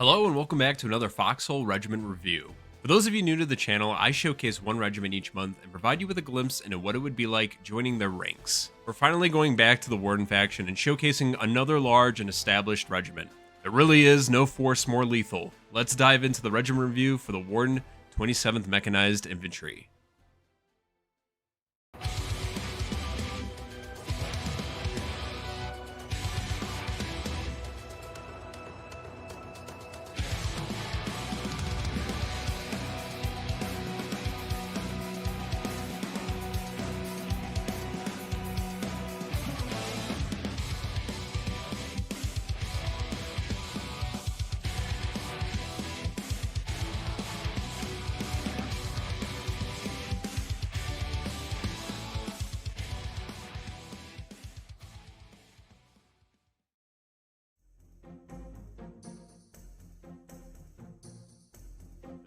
Hello and welcome back to another Foxhole Regiment review. For those of you new to the channel, I showcase one regiment each month and provide you with a glimpse into what it would be like joining their ranks. We're finally going back to the Warden faction and showcasing another large and established regiment. There really is no force more lethal. Let's dive into the regiment review for the Warden 27th Mechanized Infantry.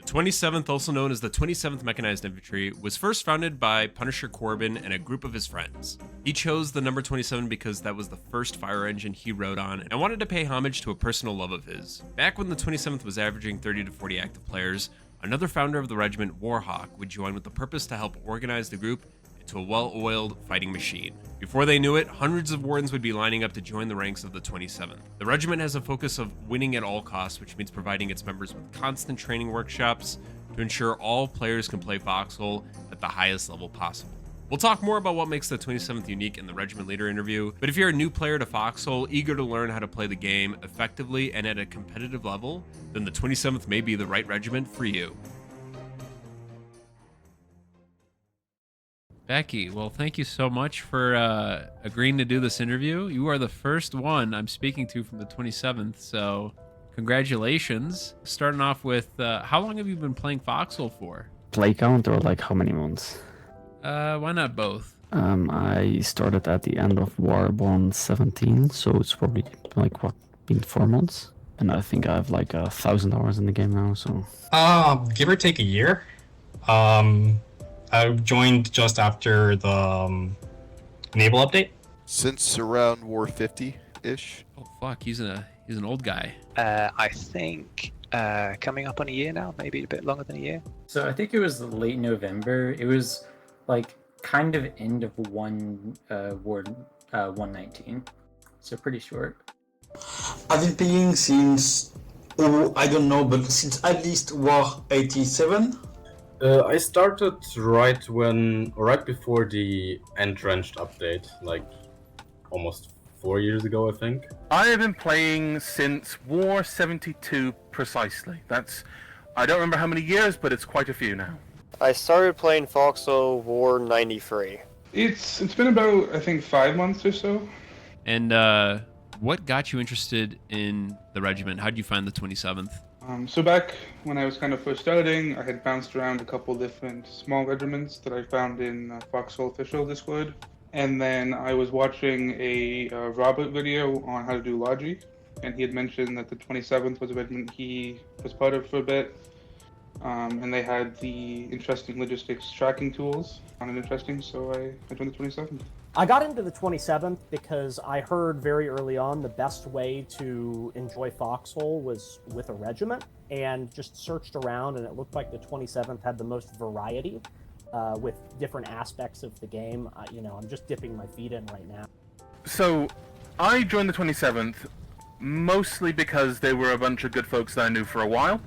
The 27th, also known as the 27th Mechanized Infantry, was first founded by Punisher Corbin and a group of his friends. He chose the number 27 because that was the first fire engine he rode on and wanted to pay homage to a personal love of his. Back when the 27th was averaging 30 to 40 active players, another founder of the regiment, Warhawk, would join with the purpose to help organize the group into a well-oiled fighting machine. Before they knew it, hundreds of wardens would be lining up to join the ranks of the 27th. The regiment has a focus of winning at all costs, which means providing its members with constant training workshops to ensure all players can play Foxhole at the highest level possible. We'll talk more about what makes the 27th unique in the regiment leader interview, but if you're a new player to Foxhole, eager to learn how to play the game effectively and at a competitive level, then the 27th may be the right regiment for you. Becky, well, thank you so much for agreeing to do this interview. You are the first one I'm speaking to from the 27th, so congratulations. Starting off with, how long have you been playing Foxhole for? Play count or like how many months? Why not both? I started at the end of Warbond 17, so it's probably like been 4 months, and I think I have like 1,000 hours in the game now. So give or take a year. I joined just after the naval update. Since around War 50-ish. Oh fuck, he's an old guy. I think coming up on a year now, maybe a bit longer than a year. So I think it was late November. It was like kind of end of Ward 119, so pretty short. I've been playing since, I don't know, but since at least War 87. I started right before the Entrenched update, like almost 4 years ago, I think. I have been playing since War 72 precisely. I don't remember how many years, but it's quite a few now. I started playing Foxhole War 93. It's been about, I think, 5 months or so. And what got you interested in the regiment? How did you find the 27th? So back when I was kind of first starting, I had bounced around a couple different small regiments that I found in Foxhole official Discord. And then I was watching a Robert video on how to do Logi, and he had mentioned that the 27th was a regiment he was part of for a bit. And they had the interesting logistics tracking tools. Found it interesting, so I joined the 27th. I got into the 27th because I heard very early on the best way to enjoy Foxhole was with a regiment, and just searched around, and it looked like the 27th had the most variety with different aspects of the game. I'm just dipping my feet in right now. So I joined the 27th mostly because they were a bunch of good folks that I knew for a while.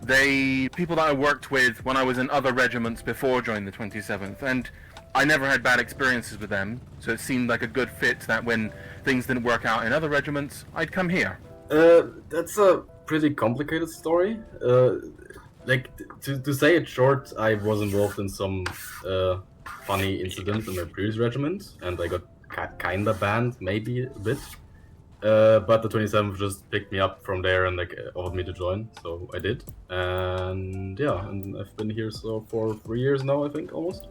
People that I worked with when I was in other regiments before joining the 27th, and I never had bad experiences with them, so it seemed like a good fit that when things didn't work out in other regiments, I'd come here. That's a pretty complicated story. To say it short, I was involved in some funny incident in my previous regiment, and I got kinda banned, maybe a bit. But the 27th just picked me up from there and offered me to join, so I did. And yeah, and I've been here for 3 years now, I think, almost.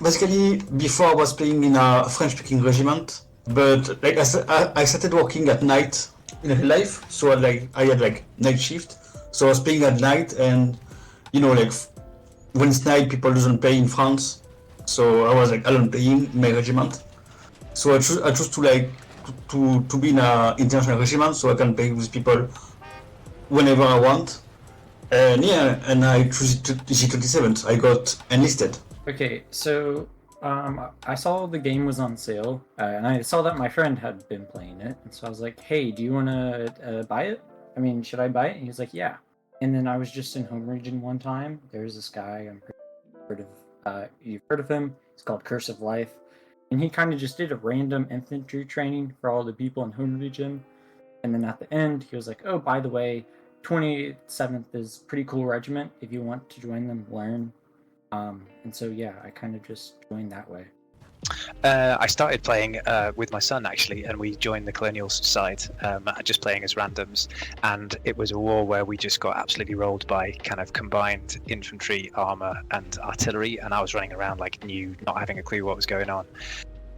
Basically, before I was playing in a French-speaking regiment, but I started working at night in real life, so I had night shift. So I was playing at night, and when it's night, people doesn't play in France. So I was alone playing in my regiment. So I chose to to be in an international regiment, so I can play with people whenever I want. And yeah, and I choose G27. I got enlisted. Okay, so I saw the game was on sale, and I saw that my friend had been playing it, and so I was like, "Hey, do you want to buy it? I mean, should I buy it?" And he was like, "Yeah." And then I was just in home region one time. There's this guy you've heard of him. It's called Curse of Life, and he kind of just did a random infantry training for all the people in home region. And then at the end, he was like, "Oh, by the way, 27th is pretty cool regiment. If you want to join them, learn." And so yeah, I kind of just joined that way. I started playing with my son actually, and we joined the Colonials side, just playing as randoms. And it was a war where we just got absolutely rolled by kind of combined infantry, armor, and artillery. And I was running around like new, not having a clue what was going on.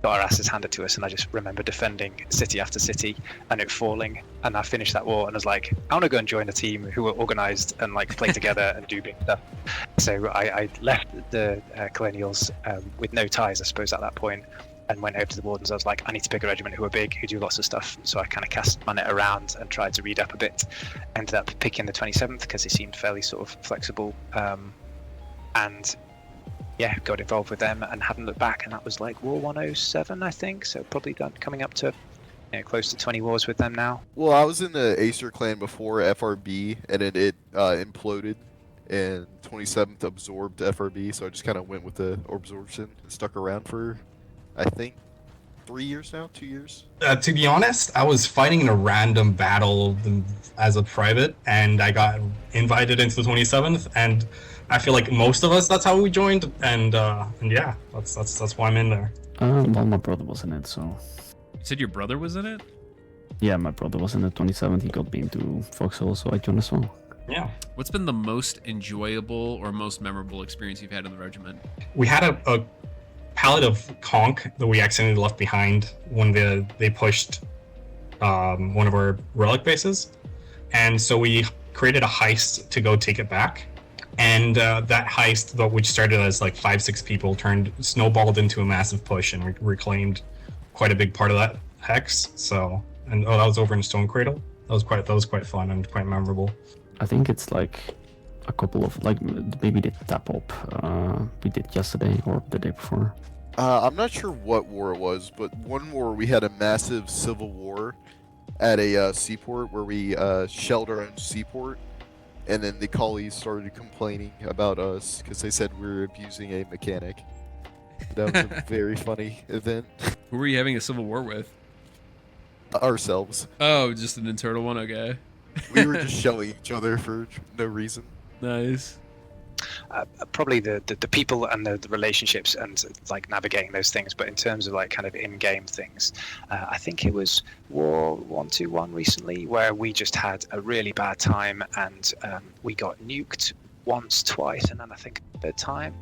Got our asses handed to us, and I just remember defending city after city and it falling. And I finished that war and was like, I want to go and join a team who are organized and like play together and do big stuff. So I left the Colonials with no ties, I suppose, at that point, and went over to the Wardens. I was like, I need to pick a regiment who are big, who do lots of stuff. So I kind of cast my net around and tried to read up a bit. Ended up picking the 27th because he seemed fairly sort of flexible, and yeah, got involved with them and hadn't looked back. And that was like War 107, I think. So probably done coming up to close to 20 wars with them now. Well, I was in the Acer clan before FRB, and it imploded, and 27th absorbed FRB, so I just kind of went with the absorption and stuck around for, I think, 3 years now, 2 years. To be honest, I was fighting in a random battle as a private, and I got invited into the 27th, and I feel like most of us, that's how we joined, and yeah, that's why I'm in there. Well, my brother was in it, so. You said your brother was in it? Yeah, my brother was in the 27th. He got me into Foxhole, so I joined as well. Yeah. What's been the most enjoyable or most memorable experience you've had in the regiment? We had a pallet of conch that we accidentally left behind when they pushed one of our relic bases, and so we created a heist to go take it back. And that heist, which started as like 5-6 people, snowballed into a massive push and reclaimed quite a big part of that hex. So, and that was over in Stone Cradle. That was quite fun and quite memorable. I think it's like a couple of maybe the tap up we did yesterday or the day before. I'm not sure what war it was, but one war we had a massive civil war at a seaport where we shelled our own seaport. And then the collies started complaining about us because they said we were abusing a mechanic. That was a very funny event. Who were you having a civil war with? Ourselves. Oh, just an internal one? Okay. We were just shelling each other for no reason. Nice. Probably the people and the relationships and like navigating those things, but in terms of like kind of in-game things, I think it was War 121 recently where we just had a really bad time and we got nuked once, twice, and then I think a third time,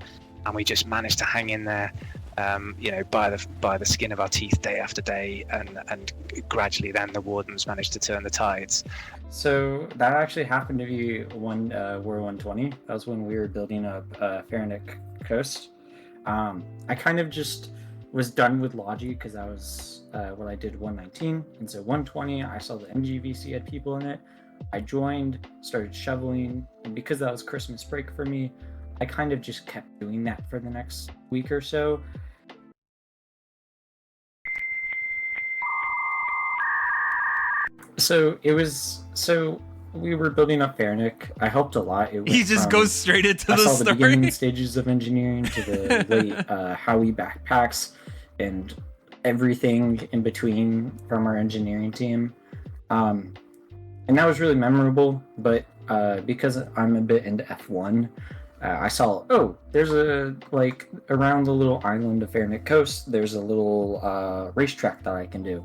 and we just managed to hang in there, by the skin of our teeth day after day, and gradually then the Wardens managed to turn the tides. So that actually happened to be War 120. That was when we were building up Farnick Coast. I kind of just was done with Logi because that was what I did 119. And so 120, I saw the MGVC had people in it. I joined, started shoveling, and because that was Christmas break for me, I kind of just kept doing that for the next week or so. So we were building up Farnick. I helped a lot. He just goes straight into the story. I saw story. The beginning stages of engineering to the late Howie backpacks and everything in between from our engineering team. And that was really memorable, but because I'm a bit into F1, I saw, there's around the little island of Farnick Coast, there's a little racetrack that I can do.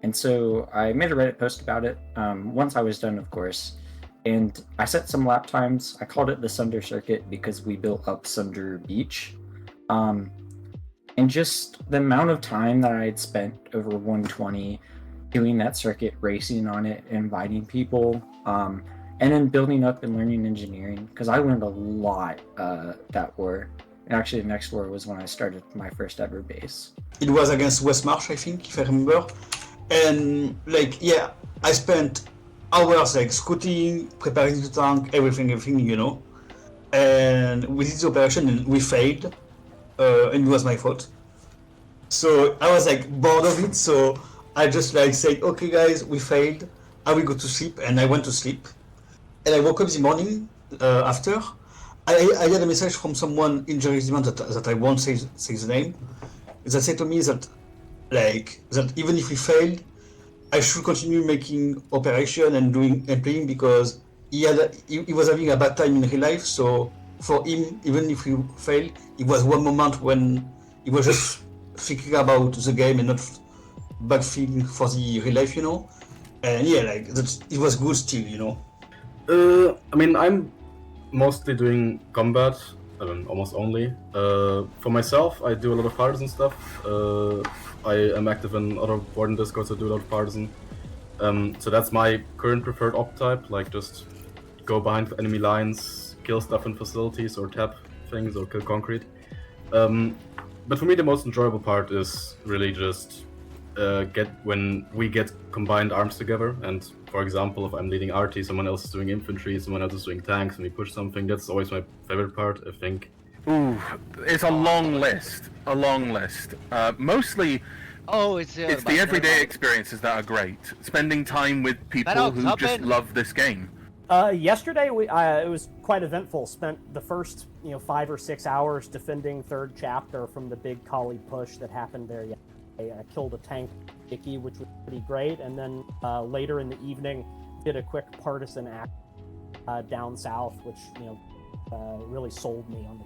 And so I made a Reddit post about it once I was done, of course. And I set some lap times. I called it the Sunder Circuit because we built up Sunder Beach. And just the amount of time that I had spent over 120 doing that circuit, racing on it, inviting people, and then building up and learning engineering, because I learned a lot that war. And actually, the next war was when I started my first ever base. It was against Westmarch, I think, if I remember. And like, yeah, I spent hours like scouting, preparing the tank, everything, you know. And we did the operation and we failed, and it was my fault. So I was like bored of it, so I just like said, okay guys, we failed, I will go to sleep, and I went to sleep. And I woke up the morning after. I had a message from someone in the regiment that I won't say the name, that said to me that like that even if we failed, I should continue making operation and doing and playing because he was having a bad time in real life. So for him, even if we failed, it was one moment when he was just thinking about the game and not bad feeling for the real life, you know. And yeah, like that, it was good still, you know. I mean, I'm mostly doing combat, almost only. For myself, I do a lot of partisan stuff. I am active in other board and discords that do a lot of partisan. So that's my current preferred op type, like just go behind enemy lines, kill stuff in facilities, or tap things, or kill concrete. But for me, the most enjoyable part is really just when we get combined arms together. And for example, if I'm leading RT, someone else is doing infantry, someone else is doing tanks, and we push something. That's always my favorite part, I think. Ooh, it's a long list. Mostly, it's the everyday experiences that are great. Spending time with people who just love this game. Yesterday, it was quite eventful. Spent the first 5 or 6 hours defending third chapter from the big collie push that happened there yesterday. I killed a tank, Icky, which was pretty great, and then later in the evening, did a quick partisan act down south, which really sold me on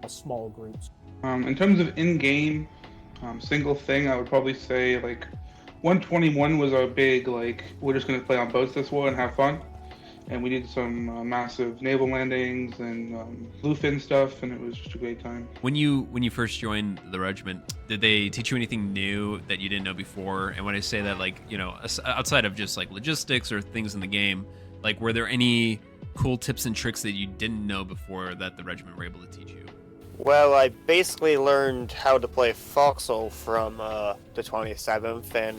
the small groups. In terms of in-game single thing, I would probably say like 121 was our big like we're just gonna play on boats this war and have fun. And we did some massive naval landings and bluefin stuff, and it was just a great time. When you first joined the regiment, did they teach you anything new that you didn't know before? And when I say that, like, outside of just like logistics or things in the game, like, were there any cool tips and tricks that you didn't know before that the regiment were able to teach you? Well, I basically learned how to play Foxhole from the 27th, and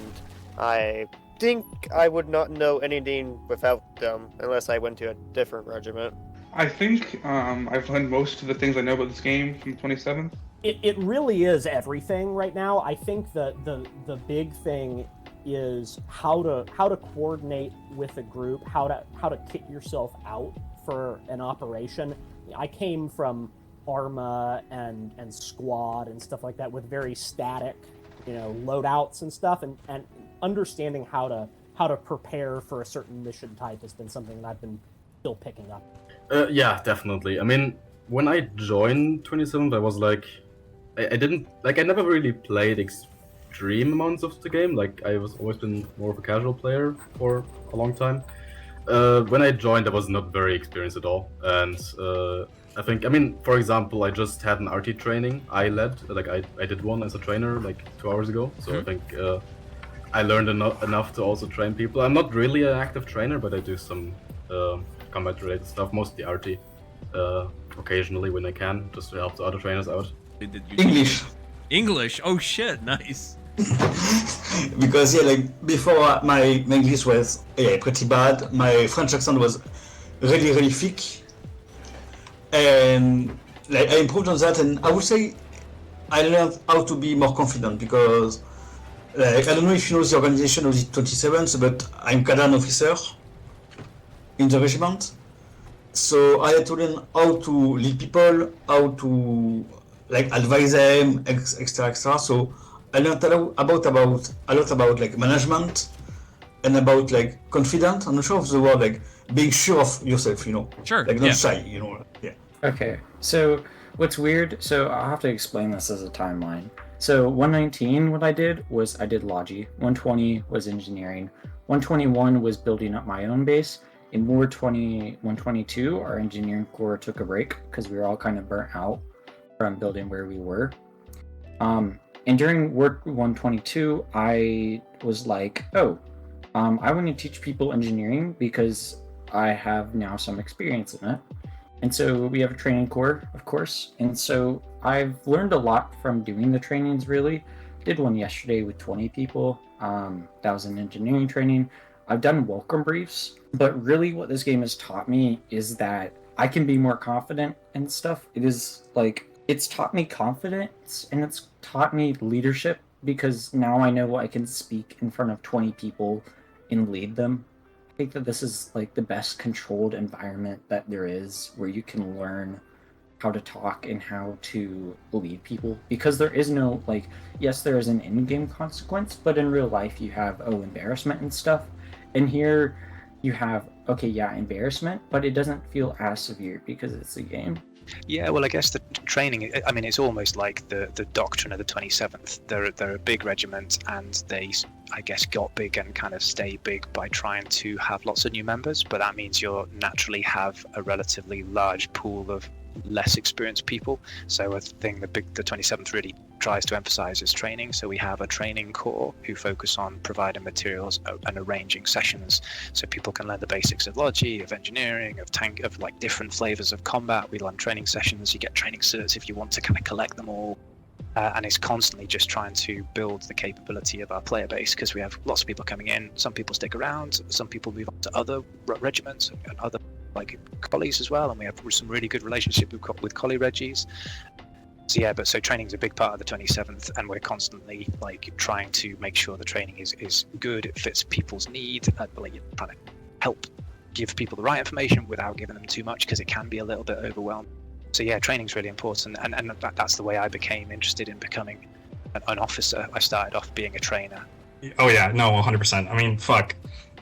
I think I would not know anything without them unless I went to a different regiment. I think I've learned most of the things I know about this game from the 27th. It really is everything right now. I think the big thing is how to coordinate with a group, how to kit yourself out for an operation. I came from Arma and Squad and stuff like that with very static, loadouts and stuff, and understanding how to prepare for a certain mission type has been something that I've been still picking up. Yeah, definitely. I mean, when I joined 27th, I was like, I never really played extreme amounts of the game. Like, I was always been more of a casual player for a long time. When I joined, I was not very experienced at all, and I think, for example, I just had an RT training I led. Like, I did one as a trainer like 2 hours ago. So I think I learned enough to also train people. I'm not really an active trainer, but I do some combat-related stuff, mostly RT, occasionally when I can, just to help the other trainers out. English? Oh shit, nice. Because like before my English was pretty bad. My French accent was really thick, and like I improved on that. And I would say I learned how to be more confident because, like, I don't know if you know the organization of the 27th, but I'm cadre officer in the regiment. So I had to learn how to lead people, how to like advise them, extra. So I learned a lot about like management and about like confident. I'm not sure of the word, like being sure of yourself, Sure. Like not shy, Yeah. Okay, so what's weird, so I'll have to explain this as a timeline. So 119, what I did Logi. 120 was engineering. 121 was building up my own base. In War 122, our engineering corps took a break because we were all kind of burnt out from building where we were. And during War 122, I was like, I want to teach people engineering because I have now some experience in it. And so we have a training corps, of course. And so I've learned a lot from doing the trainings, really. Did one yesterday with 20 people. That was an engineering training. I've done welcome briefs, but really what this game has taught me is that I can be more confident and stuff. It's taught me confidence and it's taught me leadership, because now I know I can speak in front of 20 people and lead them. I think that this is like the best controlled environment that there is, where you can learn how to talk and how to lead people, because there is no, like, yes, there is an in-game consequence, but in real life you have embarrassment and stuff, and here you have embarrassment, but it doesn't feel as severe because it's a game. Yeah, well, I guess the training, I mean, it's almost like the doctrine of the 27th. They're a big regiment, and they, I guess, got big and kind of stay big by trying to have lots of new members, but that means you'll naturally have a relatively large pool of less experienced people. So a thing the 27th really tries to emphasize is training. So we have a training core who focus on providing materials and arranging sessions so people can learn the basics of logi, of engineering, of tank, of like different flavors of combat. We learn training sessions, you get training certs if you want to kind of collect them all. And it's constantly just trying to build the capability of our player base, because we have lots of people coming in. Some people stick around, some people move on to other regiments and other like collies as well, and we have some really good relationship with collie reggies. So yeah, so training is a big part of the 27th, and we're constantly like trying to make sure the training is good, it fits people's needs, like trying to help give people the right information without giving them too much, because it can be a little bit overwhelming. So yeah, training's really important, and that's the way I became interested in becoming an officer. I started off being a trainer. Oh yeah, no, 100%. I mean, fuck.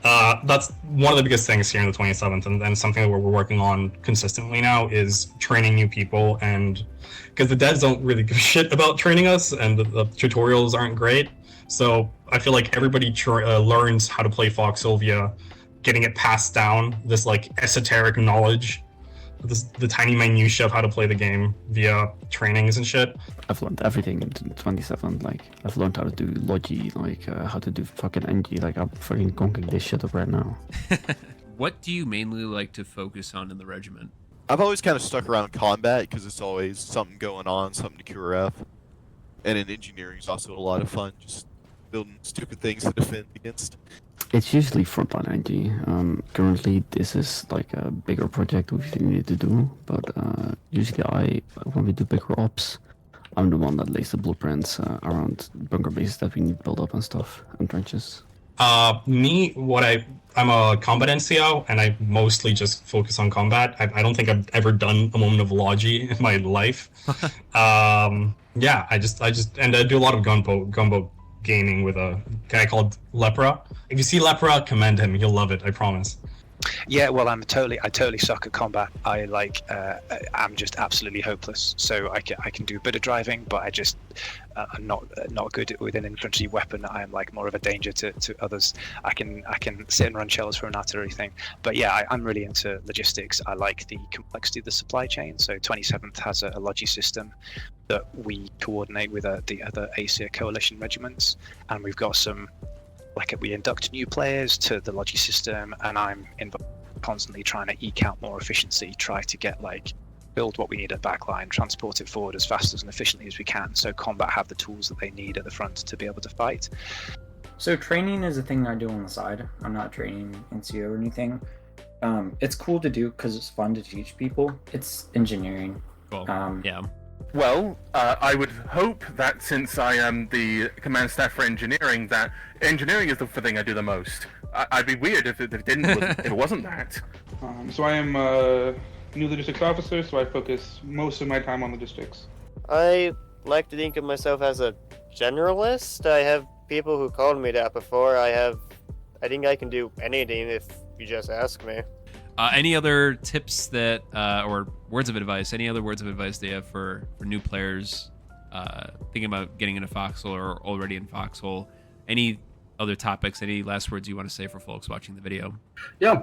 That's one of the biggest things here in the 27th, and something that we're working on consistently now is training new people, and because the devs don't really give a shit about training us, and the tutorials aren't great, so I feel like everybody learns how to play Foxhole via getting it passed down, this like esoteric knowledge, the tiny minutiae of how to play the game via trainings and shit. I've learned everything in 27. Like, I've learned how to do logi, like how to do fucking ng. Like, I'm fucking conking this shit up right now. What do you mainly like to focus on in the regiment? I've always kind of stuck around combat because it's always something going on, something to QRF. And in engineering is also a lot of fun, just building stupid things to defend against. It's usually frontline NG. Currently, this is like a bigger project we need to do, but usually when we do bigger ops, I'm the one that lays the blueprints around bunker bases that we need build up and stuff, and trenches. I'm a combat NCO, and I mostly just focus on combat. I don't think I've ever done a moment of logi in my life. Yeah, I do a lot of gunboat gaming with a guy called Lepra. If you see Lepra, commend him. You'll love it, I promise. Yeah, well, I totally suck at combat. I'm just absolutely hopeless. So I can do a bit of driving, but I'm not good with an infantry weapon. I am like more of a danger to others. I can sit and run shells for an artillery thing. But yeah, I'm really into logistics. I like the complexity of the supply chain. So 27th has a logi system that we coordinate with the other ASIA coalition regiments, and we've got some. We induct new players to the logi system, and I'm involved constantly trying to eke out more efficiency, try to build what we need at backline, transport it forward as fast and efficiently as we can, so combat have the tools that they need at the front to be able to fight. So training is a thing I do on the side. I'm not training NCO or anything. It's cool to do because it's fun to teach people. It's engineering. Cool. Yeah. Well, I would hope that since I am the command staff for engineering, that engineering is the thing I do the most. I'd be weird if it wasn't that. So I am a new logistics officer, so I focus most of my time on logistics. I like to think of myself as a generalist. I have people who called me that before. I think I can do anything if you just ask me. Any other tips that, or words of advice? Any other words of advice they have for new players thinking about getting into Foxhole or already in Foxhole? Any other topics? Any last words you want to say for folks watching the video? Yeah,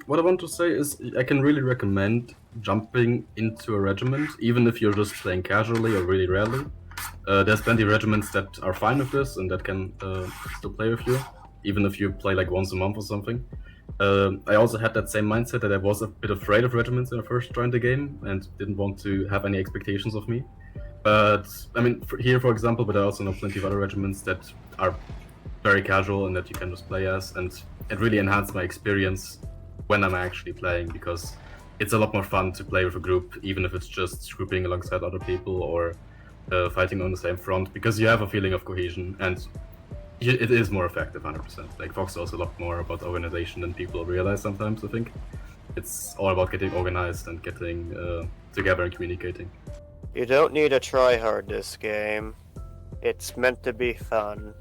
what I want to say is I can really recommend jumping into a regiment, even if you're just playing casually or really rarely. There's plenty of regiments that are fine with this and that can still play with you, even if you play like once a month or something. I also had that same mindset that I was a bit afraid of regiments when I first joined the game and didn't want to have any expectations of me. But I mean, here, for example, but I also know plenty of other regiments that are very casual and that you can just play as, and it really enhanced my experience when I'm actually playing, because it's a lot more fun to play with a group, even if it's just grouping alongside other people or fighting on the same front, because you have a feeling of cohesion and it is more effective, 100%. Like Foxhole is a lot more about organization than people realize sometimes, I think. It's all about getting organized and getting together and communicating. You don't need to try hard this game. It's meant to be fun.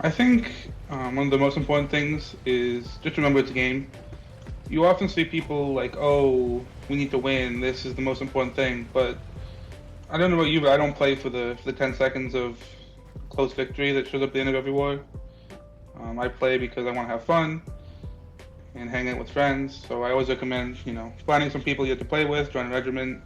I think one of the most important things is just remember it's a game. You often see people like, oh, we need to win, this is the most important thing, but I don't know about you, but I don't play for the 10 seconds of close victory that shows up at the end of every war. I play because I want to have fun and hang out with friends, so I always recommend, finding some people you have to play with, join a regiment,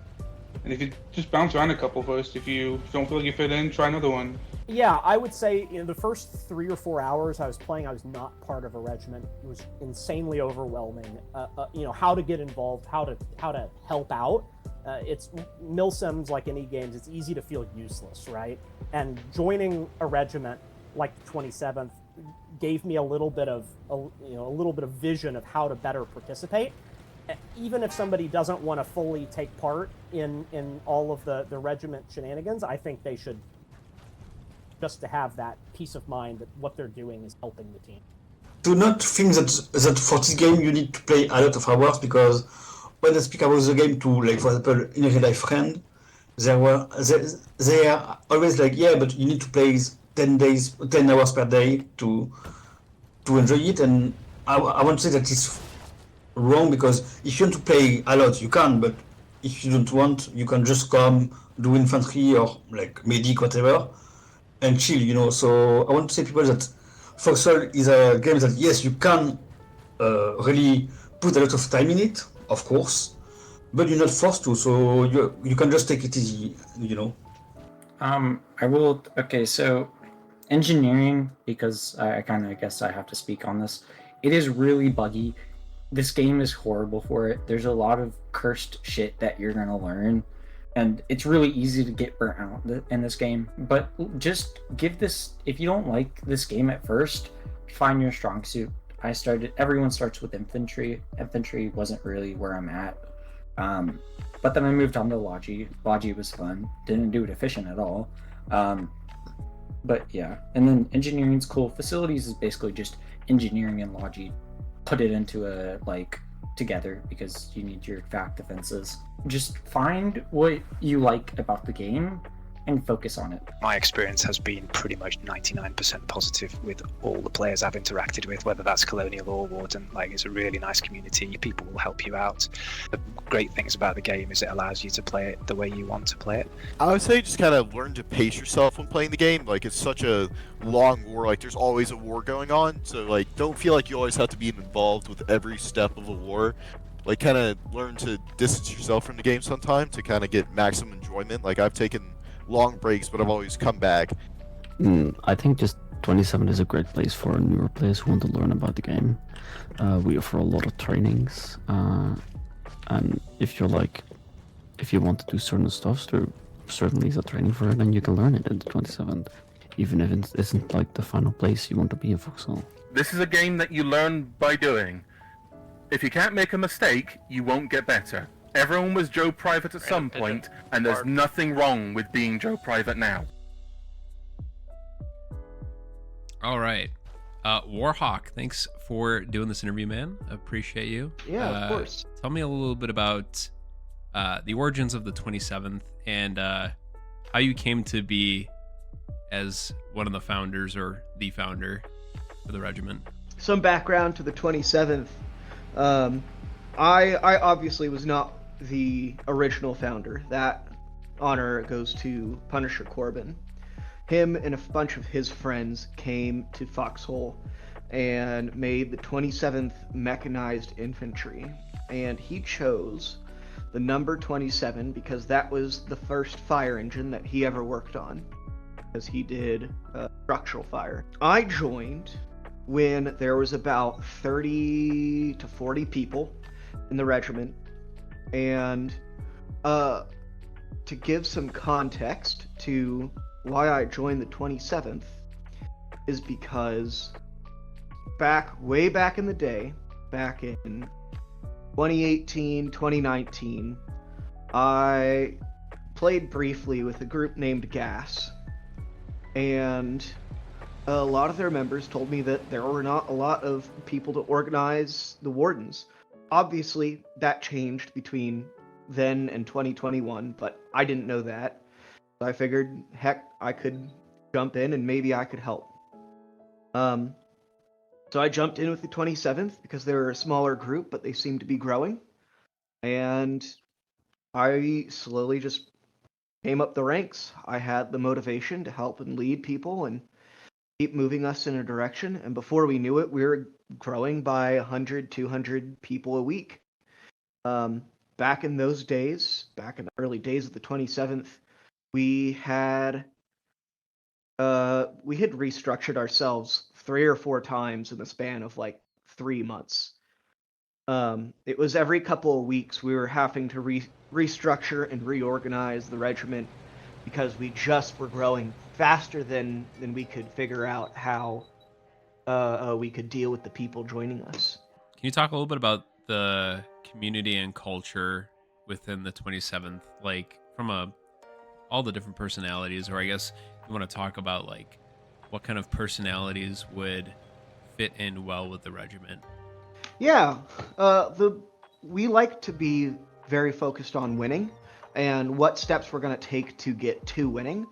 and if you just bounce around a couple first, if you don't feel like you fit in, try another one. Yeah, I would say the first 3 or 4 hours I was playing, I was not part of a regiment. It was insanely overwhelming. How to get involved, how to help out. It's milsims like any games. It's easy to feel useless, right? And joining a regiment like the 27th gave me a little bit of vision of how to better participate. Even if somebody doesn't want to fully take part in all of the regiment shenanigans, I think they should, just to have that peace of mind that what they're doing is helping the team. Do not think that for this game you need to play a lot of hours, because when I speak about the game to, like, for example, in a real life friend, they are always like, yeah, but you need to play 10 hours per day to enjoy it, and I want to say that it's wrong, because if you want to play a lot, you can, but if you don't want, you can just come do infantry or like medic, whatever, and chill, So I want to say to people that Foxhole is a game that, yes, you can really put a lot of time in it, of course, but you're not forced to, so you can just take it easy, I will. Okay, so engineering, because I guess I have to speak on this. It is really buggy. This game is horrible for it. There's a lot of cursed shit that you're gonna learn, and it's really easy to get burnt out in this game. But just give this. If you don't like this game at first, find your strong suit. Everyone starts with infantry. Infantry wasn't really where I'm at. But then I moved on to Logi. Logi was fun. Didn't do it efficient at all. But yeah, and then engineering's cool. Facilities is basically just engineering and Logi put it into a together, because you need your fact defenses. Just find what you like about the game and focus on it. My experience has been pretty much 99% positive with all the players I've interacted with, whether that's Colonial or Warden. It's a really nice community. People will help you out. The great things about the game is it allows you to play it the way you want to play it. I would say just kind of learn to pace yourself when playing the game. It's such a long war. There's always a war going on. So, don't feel like you always have to be involved with every step of a war. Kind of learn to distance yourself from the game sometime to kind of get maximum enjoyment. I've taken long breaks, but I've always come back. I think just 27 is a great place for newer players who want to learn about the game. We offer a lot of trainings, and if you want to do certain stuff, there certainly is a training for it, and you can learn it at the 27th, even if it isn't the final place you want to be in Foxhole. This is a game that you learn by doing. If you can't make a mistake, you won't get better. Everyone was Joe Private at some point, and there's nothing wrong with being Joe Private now. All right. Warhawk, thanks for doing this interview, man. Appreciate you. Yeah, of course. Tell me a little bit about the origins of the 27th and how you came to be as one of the founders or the founder for the regiment. Some background to the 27th. I obviously was not the original founder. That honor goes to Punisher Corbin. Him and a bunch of his friends came to Foxhole and made the 27th Mechanized Infantry. And he chose the number 27 because that was the first fire engine that he ever worked on, because he did structural fire. I joined when there was about 30 to 40 people in the regiment, and to give some context to why I joined the 27th, is because way back in the day, back in 2018, 2019, I played briefly with a group named Gas, and a lot of their members told me that there were not a lot of people to organize the wardens. Obviously, that changed between then and 2021, but I didn't know that. So I figured, heck, I could jump in and maybe I could help. So I jumped in with the 27th because they were a smaller group, but they seemed to be growing. And I slowly just came up the ranks. I had the motivation to help and lead people and keep moving us in a direction. And before we knew it, we were growing by 100, 200 people a week. Back in those days, back in the early days of the 27th, we had restructured ourselves 3 or 4 times in the span of like 3 months. It was every couple of weeks we were having to restructure and reorganize the regiment because we just were growing faster than we could figure out how we could deal with the people joining us. Can you talk a little bit about the community and culture within the 27th, like from all the different personalities, or I guess you want to talk about like what kind of personalities would fit in well with the regiment? Yeah, we like to be very focused on winning and what steps we're going to take to get to winning.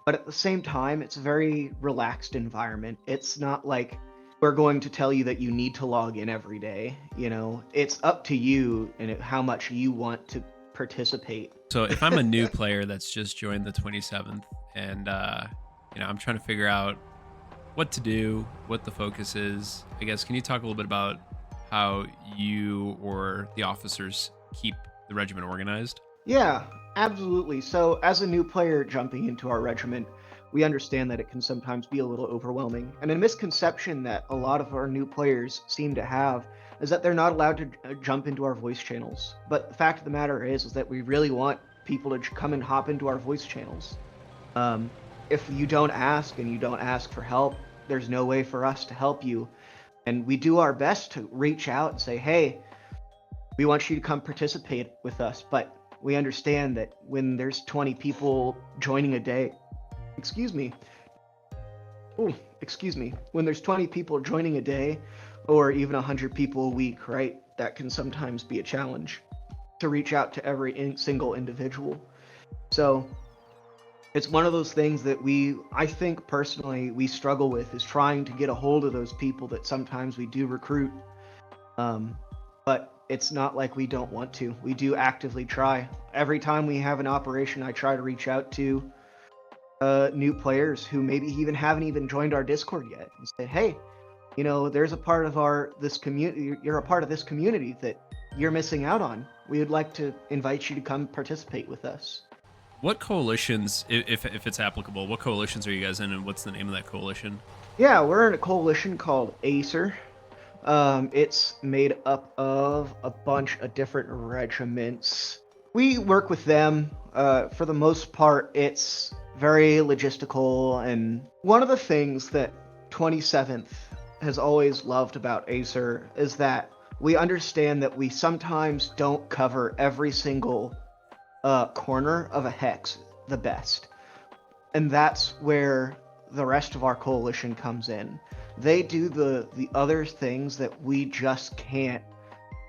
But at the same time, it's a very relaxed environment. It's not like we're going to tell you that you need to log in every day. You know, it's up to you and how much you want to participate. So if I'm a new player that's just joined the 27th and, I'm trying to figure out what to do, what the focus is, I guess, can you talk a little bit about how you or the officers keep the regiment organized? Yeah, absolutely. So, as a new player jumping into our regiment, we understand that it can sometimes be a little overwhelming. And a misconception that a lot of our new players seem to have is that they're not allowed to jump into our voice channels. But the fact of the matter is that we really want people to come and hop into our voice channels. If you don't ask and you don't ask for help, there's no way for us to help you. And we do our best to reach out and say, hey, we want you to come participate with us. But we understand that when there's 20 people joining a day, when there's 20 people joining a day, or even 100 people a week, right, that can sometimes be a challenge to reach out to every single individual. So it's one of those things that I think personally we struggle with, is trying to get a hold of those people that sometimes we do recruit. But it's not like we don't want to. We do actively try. Every time we have an operation, I try to reach out to new players who maybe even haven't even joined our Discord yet and say, hey, there's a part of this community, you're a part of this community that you're missing out on. We would like to invite you to come participate with us. What coalitions, if it's applicable, what coalitions are you guys in, and what's the name of that coalition? Yeah, we're in a coalition called Acer. It's made up of a bunch of different regiments. We work with them. For the most part, it's very logistical, and one of the things that 27th has always loved about Acer is that we understand that we sometimes don't cover every single corner of a hex the best. And that's where the rest of our coalition comes in. They do the other things that we just can't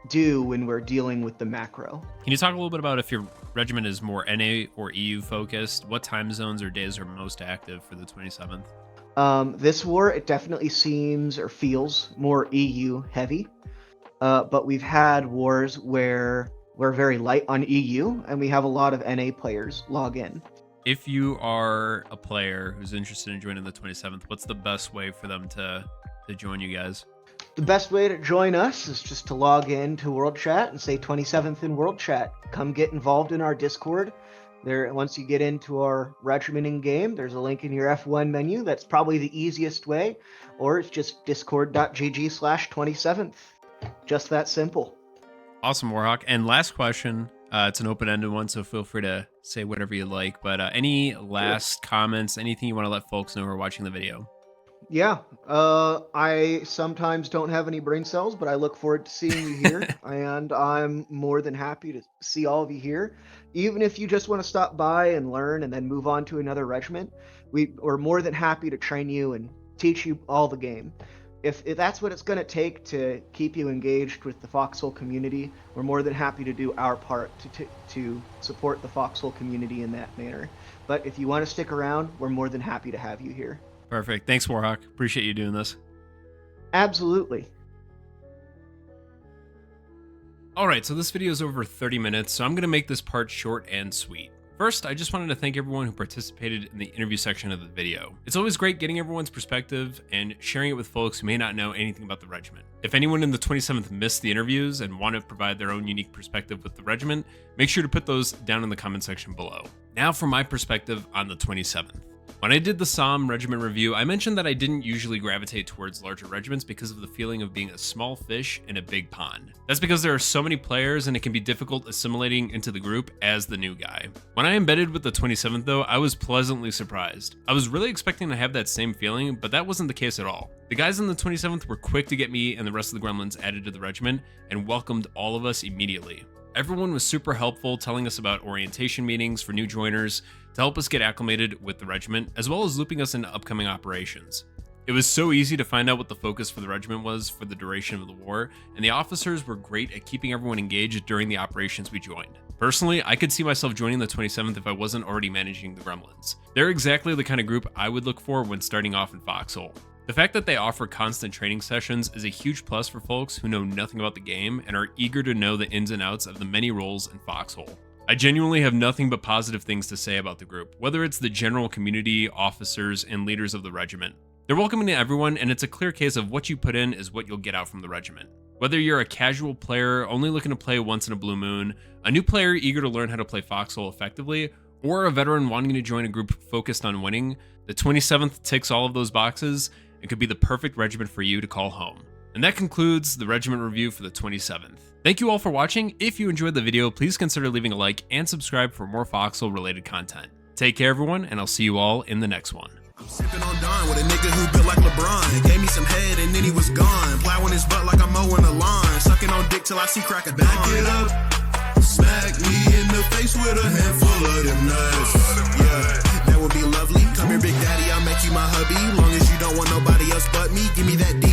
do when we're dealing with the macro. Can you talk a little bit about if your regiment is more NA or EU focused? What time zones or days are most active for the 27th? This war, it definitely seems or feels more EU heavy. But we've had wars where we're very light on EU and we have a lot of NA players log in. If you are a player who's interested in joining the 27th, what's the best way for them to join you guys? The best way to join us is just to log in to World Chat and say 27th in World Chat. Come get involved in our Discord. Once you get into our regiment in game, there's a link in your F1 menu. That's probably the easiest way. Or it's just discord.gg/27th. Just that simple. Awesome, Warhawk. And last question. It's an open-ended one, so feel free to say whatever you like. But any last comments, anything you want to let folks know who are watching the video? Yeah, I sometimes don't have any brain cells, but I look forward to seeing you here, and I'm more than happy to see all of you here. Even if you just want to stop by and learn and then move on to another regiment, we're more than happy to train you and teach you all the game. If that's what it's going to take to keep you engaged with the Foxhole community, we're more than happy to do our part to support the Foxhole community in that manner. But if you want to stick around, we're more than happy to have you here. Perfect. Thanks, Warhawk. Appreciate you doing this. Absolutely. All right, so this video is over 30 minutes, so I'm going to make this part short and sweet. First, I just wanted to thank everyone who participated in the interview section of the video. It's always great getting everyone's perspective and sharing it with folks who may not know anything about the regiment. If anyone in the 27th missed the interviews and want to provide their own unique perspective with the regiment, make sure to put those down in the comment section below. Now for my perspective on the 27th. When I did the Somme regiment review, I mentioned that I didn't usually gravitate towards larger regiments because of the feeling of being a small fish in a big pond. That's because there are so many players and it can be difficult assimilating into the group as the new guy. When I embedded with the 27th though, I was pleasantly surprised. I was really expecting to have that same feeling, but that wasn't the case at all. The guys in the 27th were quick to get me and the rest of the gremlins added to the regiment and welcomed all of us immediately. Everyone was super helpful, telling us about orientation meetings for new joiners to help us get acclimated with the regiment, as well as looping us into upcoming operations. It was so easy to find out what the focus for the regiment was for the duration of the war, and the officers were great at keeping everyone engaged during the operations we joined. Personally, I could see myself joining the 27th if I wasn't already managing the gremlins. They're exactly the kind of group I would look for when starting off in Foxhole. The fact that they offer constant training sessions is a huge plus for folks who know nothing about the game and are eager to know the ins and outs of the many roles in Foxhole. I genuinely have nothing but positive things to say about the group, whether it's the general community, officers, and leaders of the regiment. They're welcoming to everyone, and it's a clear case of what you put in is what you'll get out from the regiment. Whether you're a casual player only looking to play once in a blue moon, a new player eager to learn how to play Foxhole effectively, or a veteran wanting to join a group focused on winning, the 27th ticks all of those boxes and could be the perfect regiment for you to call home. And that concludes the regiment review for the 27th. Thank you all for watching. If you enjoyed the video, please consider leaving a like and subscribe for more Foxhole related content. Take care everyone, and I'll see you all in the next one. I'm sipping on Dawn with a nigga who built like LeBron. He gave me some head and then he was gone. Plowing his butt like I'm mowing the lawn. Sucking on dick till I see crack a dawn. Back it up, smack me in the face with a handful of them nuts. Yeah, that would be lovely. Come here, big daddy, I'll make you my hubby. Long as you don't want nobody else but me, give me that D.